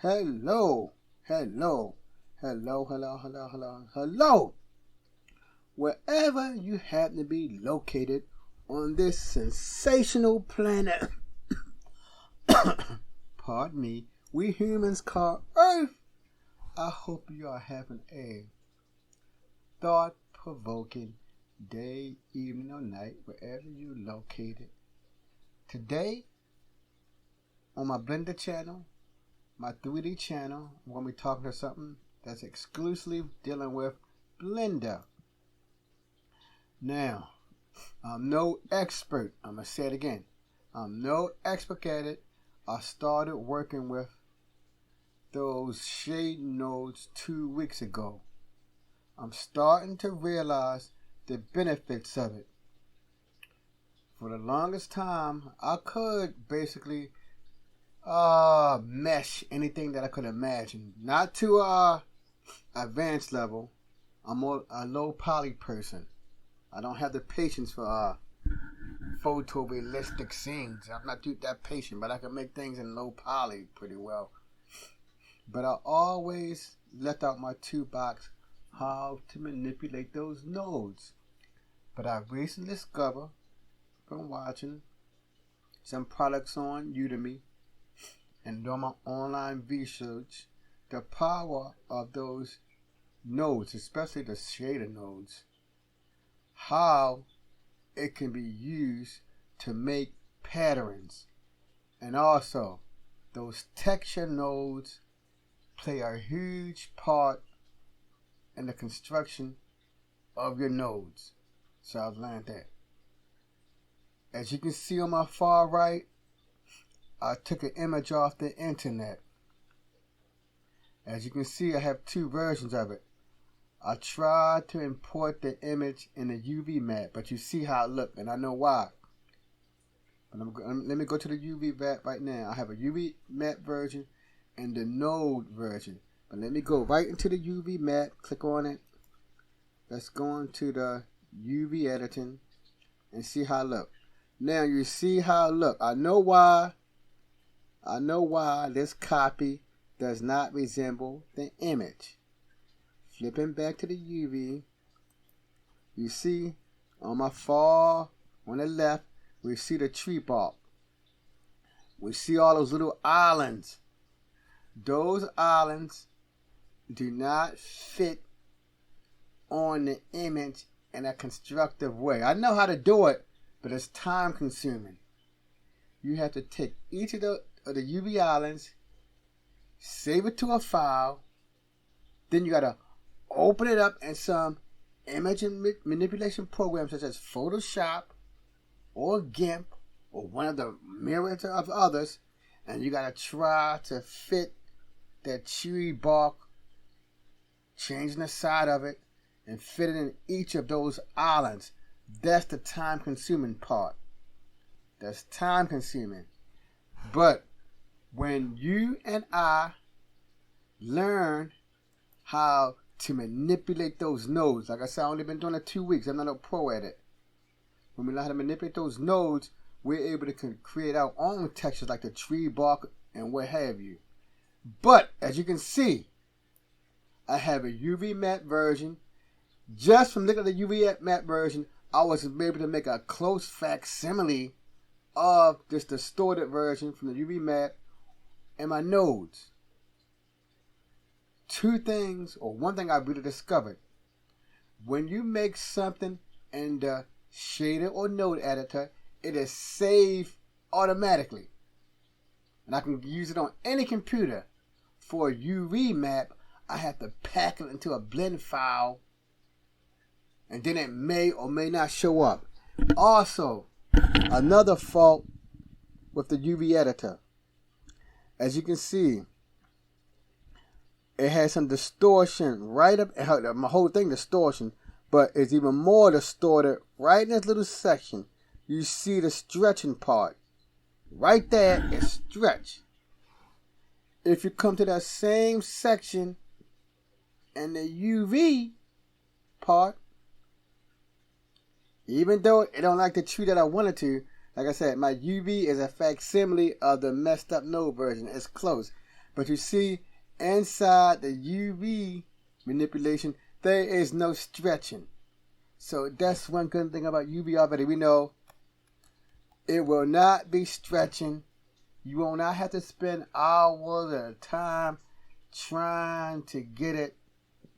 Hello, hello, hello, hello, hello, hello, hello. Wherever you happen to be located on this sensational planet, pardon me, we humans call Earth, I hope you are having a thought-provoking day, evening, or night, wherever you're located. Today, on my Blender channel, my 3D channel, I'm going to be talking to something that's exclusively dealing with Blender. Now, I'm no expert. I'm going to say it again. I'm no expert at it. I started working with those shade nodes 2 weeks ago. I'm starting to realize the benefits of it. For the longest time, I could basically mesh anything that I could imagine. Not to advanced level. I'm more a low poly person. I don't have the patience for photorealistic scenes. I'm not that patient, but I can make things in low poly pretty well. But I always left out my toolbox how to manipulate those nodes. But I recently discovered from watching some products on Udemy and doing my online research the power of those nodes, especially the shader nodes, how it can be used to make patterns. And also, those texture nodes play a huge part in the construction of your nodes. So I've learned that. As you can see on my far right, I took an image off the internet. As you can see, I have 2 versions of it. I tried to import the image in the UV map, but you see how it looked, and I know why. But let me go to the UV map right now. I have a UV map version and the node version. But let me go right into the UV map, click on it. Let's go into the UV editing and see how it looks. Now you see how it looks. I know why this copy does not resemble the image. Flipping back to the UV, you see on my far on the left, we see the tree bark. We see all those little islands. Those islands do not fit on the image in a constructive way. I know how to do it, but it's time consuming. You have to take each of the UV islands, save it to a file, then you gotta open it up in some image manipulation programs such as Photoshop or GIMP or one of the myriad of others, and you gotta try to fit that tree bark, changing the side of it, and fit it in each of those islands. That's the time consuming part. That's time consuming. But when you and I learn how to manipulate those nodes, like I said, I've only been doing it 2 weeks. I'm not a pro at it. When we learn how to manipulate those nodes, we're able to create our own textures like the tree bark and what have you. But as you can see, I have a UV matte version. Just from looking at the UV matte version, I was able to make a close facsimile of this distorted version from the UV matte and my nodes. 2 things, or 1 thing I really discovered. When you make something in the shader or node editor, it is saved automatically. And I can use it on any computer. For a UV map, I have to pack it into a blend file, and then it may or may not show up. Also, another fault with the UV editor. As you can see, it has some distortion right up, my whole thing distortion, but it's even more distorted right in this little section. You see the stretching part. Right there is stretch. If you come to that same section in the UV part, even though it don't like the tree that I wanted to, like I said, my UV is a facsimile of the messed up node version. It's close. But you see, inside the UV manipulation, there is no stretching. So that's one good thing about UV already. We know it will not be stretching. You will not have to spend hours at a time trying to get it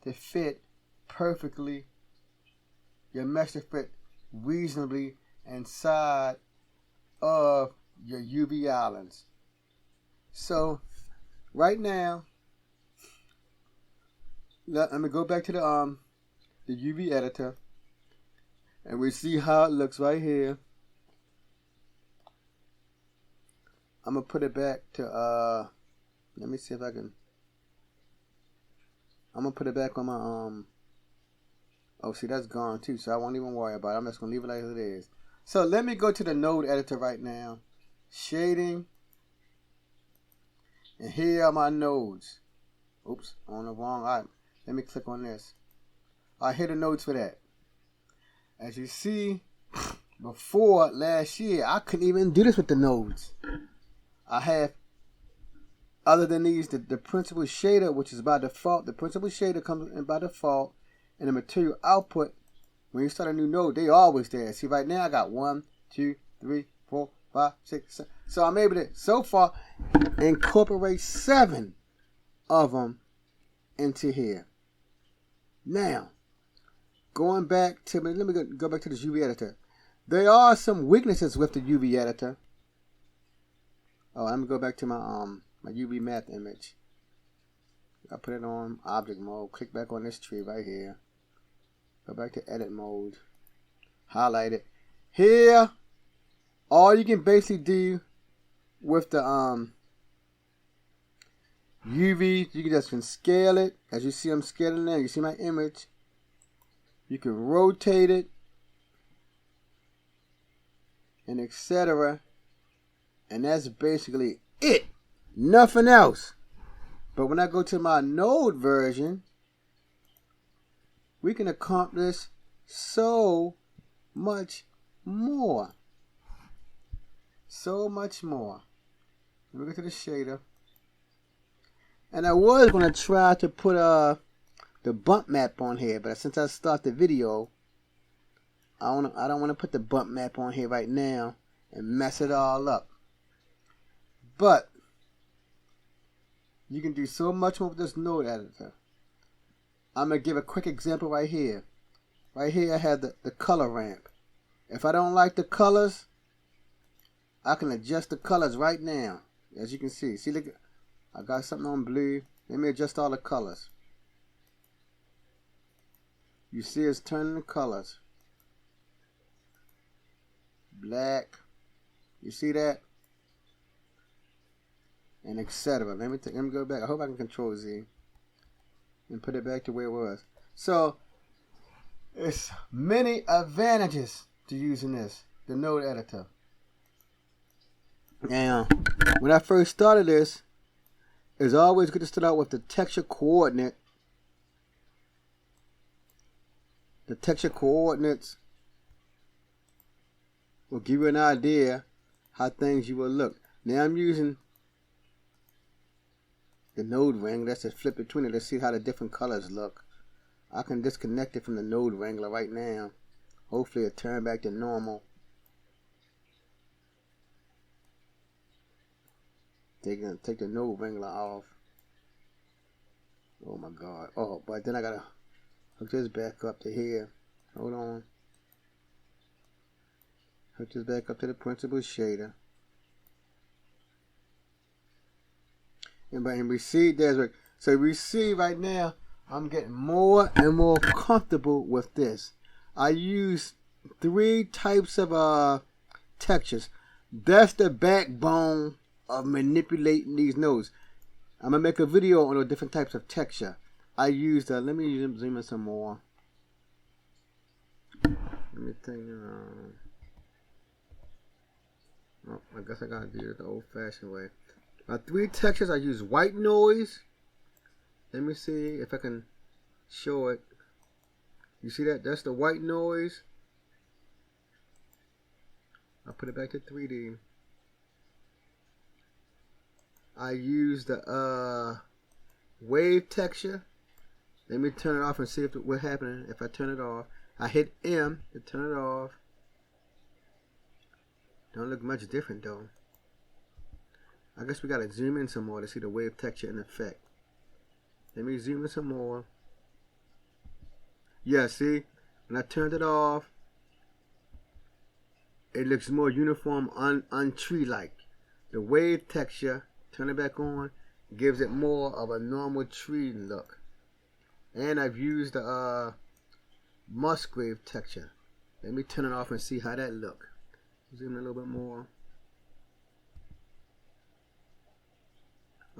to fit perfectly. Your mesh to fit reasonably inside of your UV islands. So right now, let me go back to the UV editor, and we see how it looks right here. I'm gonna put it back to let me see if I can. I'm gonna put it back on my oh, see, that's gone too, so I won't even worry about it. I'm just gonna leave it like it is. So let me go to the node editor right now, shading, and here are my nodes. Oops, on the wrong. All right, let me click on this. I hit the nodes for that. As you see, before last year, I couldn't even do this with the nodes. I have, other than these, the principal shader, which is by default. The principal shader comes in by default, and the material output, when you start a new node, they always there. See, right now I got 1, 2, 3, 4, 5, 6, 7. So I'm able to, so far, incorporate 7 of them into here. Now, going back to, let me go back to this UV editor. There are some weaknesses with the UV editor. Oh, let me go back to my my UV math image. I put it on object mode. Click back on this tree right here. Go back to edit mode. Highlight it. Here, all you can basically do with the UV, you can just scale it. As you see, I'm scaling there. You see my image. You can rotate it, and etc. And that's basically it. Nothing else. But when I go to my node version, we can accomplish so much more. So much more. Let me go to the shader. And I was going to try to put the bump map on here, but since I start the video, I don't want to put the bump map on here right now and mess it all up. But you can do so much more with this node editor. I'm going to give a quick example right here. Right here I have the color ramp. If I don't like the colors, I can adjust the colors right now. As you can see. See, look, I got something on blue. Let me adjust all the colors. You see it's turning the colors. Black. You see that? And etc. Let me go back. I hope I can control Z and put it back to where it was. So it's many advantages to using this, the node editor. Now, when I first started this, it's always good to start out with the texture coordinate. The texture coordinates will give you an idea how things you will look. Now I'm using the node wrangler. Let's just flip between it. Let's see how the different colors look. I can disconnect it from the node wrangler right now. Hopefully it'll turn back to normal. Take the node wrangler off. Oh my god. Oh, but then I gotta hook this back up to here. Hold on. Hook this back up to the principal shader. And we see there's so we see right now I'm getting more and more comfortable with this. I use 3 types of textures. That's the backbone of manipulating these nodes. I'm gonna make a video on the different types of texture. I use let me zoom in some more. Let me think. Oh, I guess I gotta do it the old-fashioned way. My 3 textures, I use white noise. Let me see if I can show it. You see that? That's the white noise. I'll put it back to 3D. I use the wave texture. Let me turn it off and see what happens if I turn it off. I hit M to turn it off. Don't look much different though. I guess we gotta zoom in some more to see the wave texture in effect. Let me zoom in some more. Yeah, see? When I turned it off, it looks more uniform, un-tree-like. The wave texture, turn it back on, gives it more of a normal tree look. And I've used the Musgrave texture. Let me turn it off and see how that look. Zoom in a little bit more.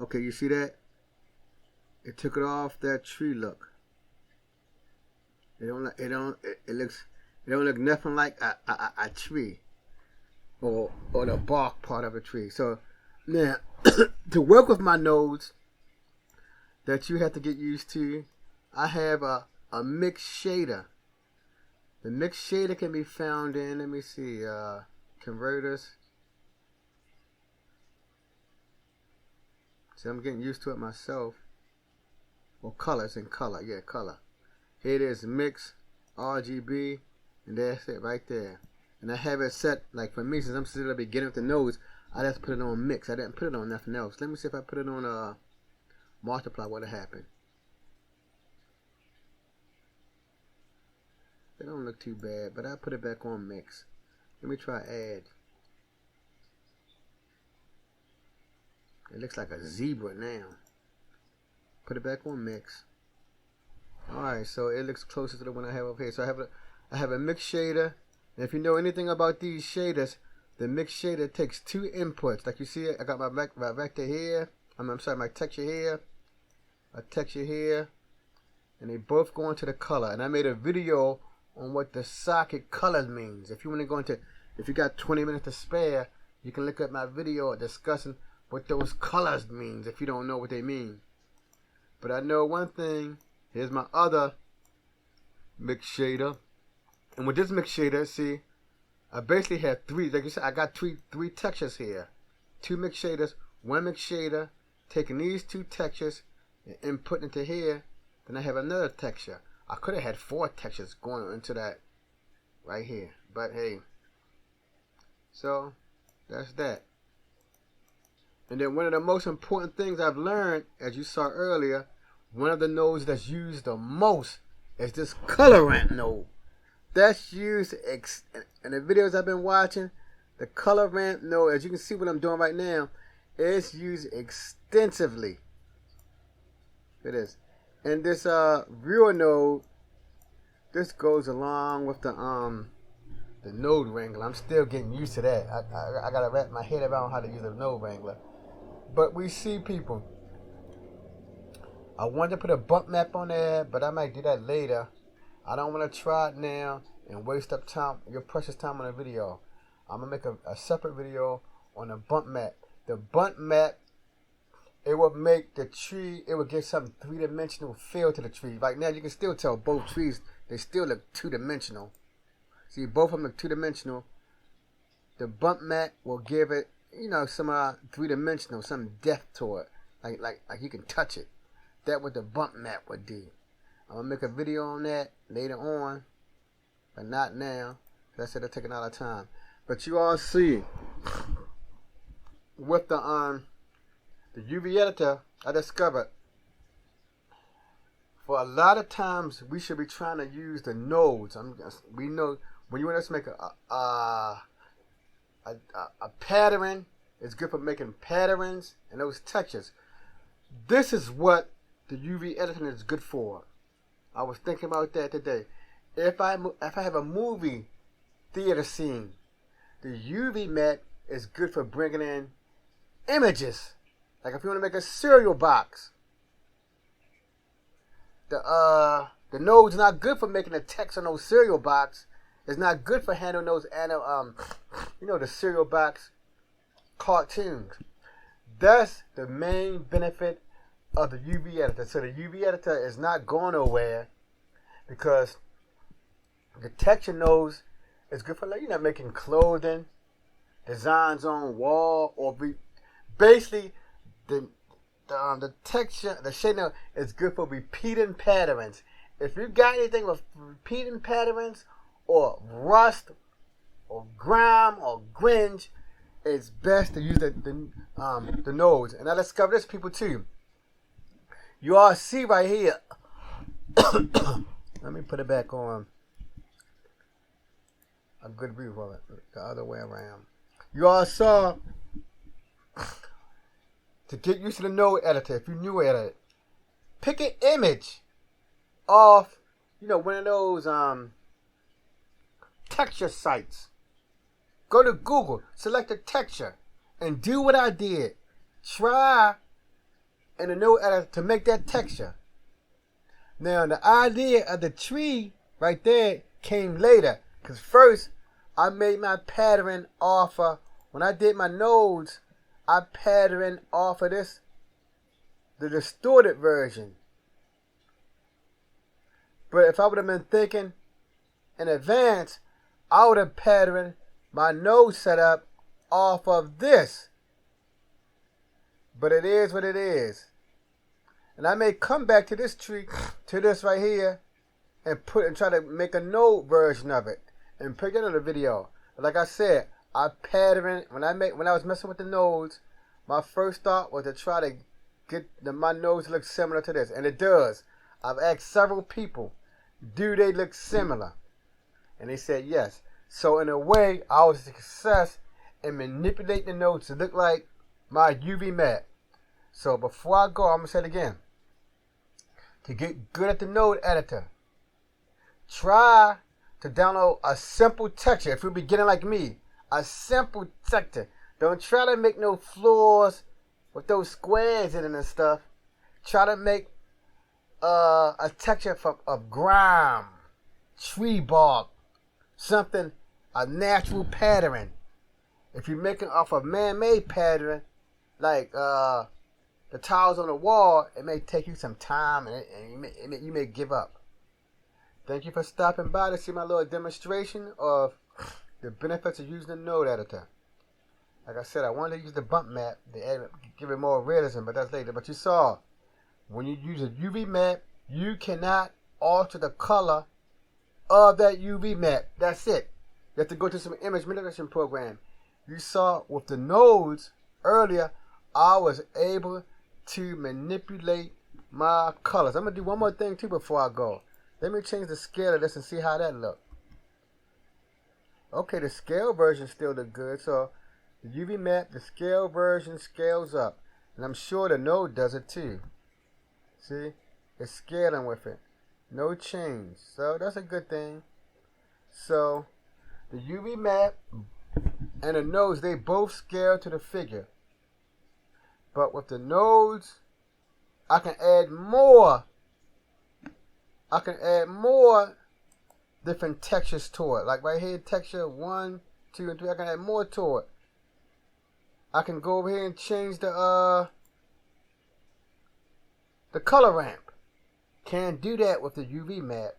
Okay, you see that? It took it off that tree look. It don't look nothing like a tree or the bark part of a tree. So now to work with my nodes that you have to get used to, I have a mixed shader. The mixed shader can be found in, let me see, converters. See, I'm getting used to it myself. Or colors and color, yeah, color. Here it is, mix, RGB, and that's it right there. And I have it set, like for me, since I'm still at the beginning with the nodes, I just put it on mix. I didn't put it on nothing else. Let me see if I put it on multiply, what'll happen. It don't look too bad, but I put it back on mix. Let me try add. It looks like a zebra now. Put it back on mix. Alright, so it looks closer to the one I have up here. So I have a mix shader. And if you know anything about these shaders, the mix shader takes two inputs. Like you see, I got my vector here. I'm sorry, my texture here. A texture here. And they both go into the color. And I made a video on what the socket colors means. If you want to go into, if you got 20 minutes to spare, you can look at my video discussing what those colors means if you don't know what they mean. But I know one thing. Here's my other mix shader. And with this mix shader, see, I basically have three, like you said, I got three textures here. Two mix shaders, one mix shader, taking these two textures and inputting into here, then I have another texture. I could have had 4 textures going into that right here. But hey, so that's that. And then one of the most important things I've learned, as you saw earlier, one of the nodes that's used the most is this color ramp node. That's used in the videos I've been watching. The color ramp node, as you can see what I'm doing right now, is used extensively. It is. And this viewer node, this goes along with the node wrangler. I'm still getting used to that. I gotta wrap my head around how to use a node wrangler. But we see people. I wanted to put a bump map on there, but I might do that later. I don't want to try it now and waste up time, your precious time on a video. I'm going to make a separate video on a bump map. The bump map, it will make the tree, it will give some three-dimensional feel to the tree. Right now, you can still tell both trees, they still look two-dimensional. See, both of them look two-dimensional. The bump map will give it, you know, some three-dimensional, some depth to it. Like you can touch it. That's what the bump map would do. I'm going to make a video on that later on, but not now. I said it'll take a lot of time. But you all see, with the UV editor, I discovered for a lot of times we should be trying to use the nodes. We know when you want us to make a pattern, it's good for making patterns and those textures. This is what the UV editing is good for. I was thinking about that today. If I have a movie theater scene, the UV mat is good for bringing in images. Like if you want to make a cereal box, the node's not good for making the text on those cereal box. It's not good for handling those the cereal box cartoons. That's the main benefit of the UV editor. So the UV editor is not going nowhere because the texture knows it's good for, like, you know, making clothing, designs on wall, or basically the texture, the shade note is good for repeating patterns. If you got anything with repeating patterns or rust or grime or gringe, it's best to use the nodes. And I discovered this, people, too. You all see right here. Let me put it back on a good view of it, the other way around. You all saw, to get used to the node editor, if you're new at it, pick an image off, one of those texture sites. Go to Google, select a texture, and do what I did. Try in the node editor to make that texture. Now, the idea of the tree right there came later. Because first, I made my pattern off of, when I did my nodes, I patterned off of this, the distorted version. But if I would have been thinking in advance, I would have patterned my node setup off of this. But it is what it is. And I may come back to this tree, to this right here, and try to make a node version of it and put it in a video. But like I said, I patterned when I was messing with the nodes. My first thought was to try to get my nodes to look similar to this, and it does. I've asked several people, do they look similar? And they said yes. So in a way, I was a success in manipulating the nodes to look like my UV map. So before I go, I'm gonna say it again. To get good at the node editor, try to download a simple texture. If you're beginning like me, a simple texture. Don't try to make no floors with those squares in it and stuff. Try to make a texture of grime, tree bark, something, a natural pattern. If you're making off a man-made pattern, like the tiles on the wall, it may take you some time and you may give up. Thank you for stopping by to see my little demonstration of the benefits of using the node editor. Like I said, I wanted to use the bump map to give it more realism, but that's later. But you saw, when you use a UV map, you cannot alter the color of that UV map. That's it. You have to go to some image manipulation program. You saw with the nodes earlier, I was able to manipulate my colors. I'm going to do one more thing too before I go. Let me change the scale of this and see how that looks. Okay, the scale version still look good. So the UV map, the scale version scales up. And I'm sure the node does it too. See? It's scaling with it. No change. So that's a good thing. So the UV map and the nodes, they both scale to the figure. But with the nodes, I can add more. I can add more different textures to it. Like right here, texture 1, 2, and 3. I can add more to it. I can go over here and change the color ramp. Can't do that with the UV map.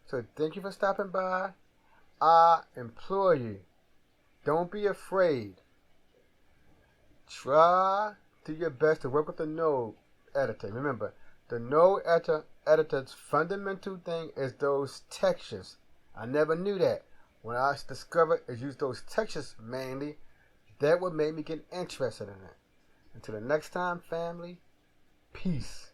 So thank you for stopping by. I implore you, don't be afraid. Try to your best to work with the node editor. Remember, the node editor's fundamental thing is those textures. I never knew that. When I discovered is use those textures mainly, that would make me get interested in it. Until the next time, family, peace.